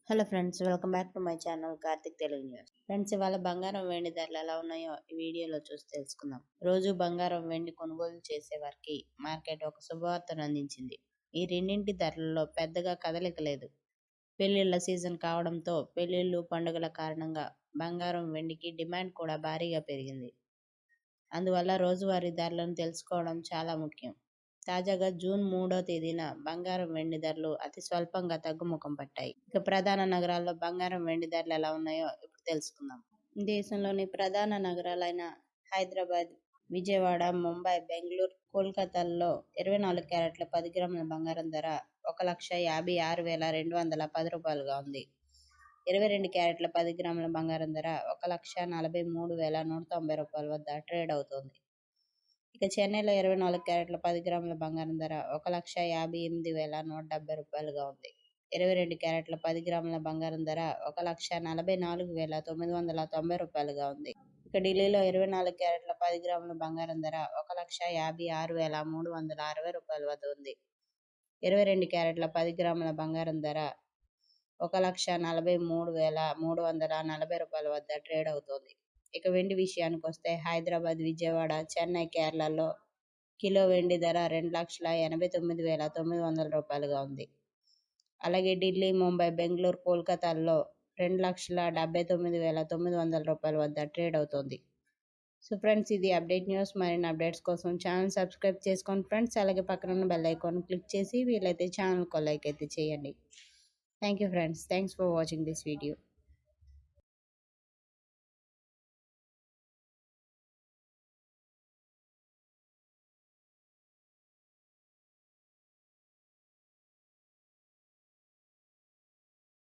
Hello friends, welcome back to my channel Karthik Telugu news. Friends, ఇవాళ బంగారం వెండి ధరలు ఎలా ఉన్నాయో ఈ వీడియోలో చూసి తెలుసుకుందాం. రోజు బంగారం వెండి కొనుగోలు చేసే వారికి మార్కెట్ ఒక శుభవార్తను అందించింది. ఈ రెండింటి ధరలలో పెద్దగా కదలిక లేదు. పెళ్లిళ్ల సీజన్ కావడంతో పెళ్లిళ్లు పండుగల కారణంగా బంగారం వెండికి డిమాండ్ కూడా భారీగా పెరిగింది. అందువల్ల రోజువారీ ధరలను తెలుసుకోవడం చాలా ముఖ్యం. తాజాగా జూన్ 3వ తేదీన బంగారం వెండి ధరలు అతి స్వల్పంగా తగ్గుముఖం పట్టాయి. ఇక ప్రధాన నగరాల్లో బంగారం వెండి ధరలు ఎలా ఉన్నాయో ఇప్పుడు తెలుసుకుందాం. దేశంలోని ప్రధాన నగరాలైన హైదరాబాద్, విజయవాడ, ముంబై, బెంగళూరు, కోల్కతాల్లో 24 క్యారెట్ల 10 గ్రాముల బంగారం ధర 1,56,210 రూపాయలుగా ఉంది. 22 క్యారెట్ల 10 గ్రాముల బంగారం ధర 1,43,190 రూపాయల వద్ద ట్రేడ్ అవుతోంది. ఇక చెన్నైలో 24 క్యారెట్ల 10 గ్రాముల బంగారం ధర 1,58,170 రూపాయలుగా ఉంది. 22 క్యారెట్ల 10 గ్రాముల బంగారం ధర 1,44,990 రూపాయలుగా ఉంది. ఇక ఢిల్లీలో 24 క్యారెట్ల 10 గ్రాముల బంగారం ధర 1,56,360 రూపాయల వద్ద ఉంది. 22 క్యారెట్ల 10 గ్రాముల బంగారం ధర 1,43,340 రూపాయల వద్ద ట్రేడ్ అవుతోంది. ఇక వెండి విషయానికి వస్తే హైదరాబాద్, విజయవాడ, చెన్నై, కేరళలో కిలో వెండి ధర 2,89,900 రూపాయలుగా ఉంది. అలాగే ఢిల్లీ, ముంబై, బెంగళూరు, కోల్కతాల్లో 2,79,900 రూపాయల వద్ద ట్రేడ్ అవుతోంది. సో ఫ్రెండ్స్, ఇది అప్డేట్ న్యూస్. మరిన్ని అప్డేట్స్ కోసం ఛానల్ సబ్స్క్రైబ్ చేసుకోండి ఫ్రెండ్స్. అలాగే పక్కన ఉన్న బెల్ ఐకాన్ క్లిక్ చేసి వీలైతే ఛానల్కి లైక్ అయితే చేయండి. Thank you friends. Thanks for watching this video.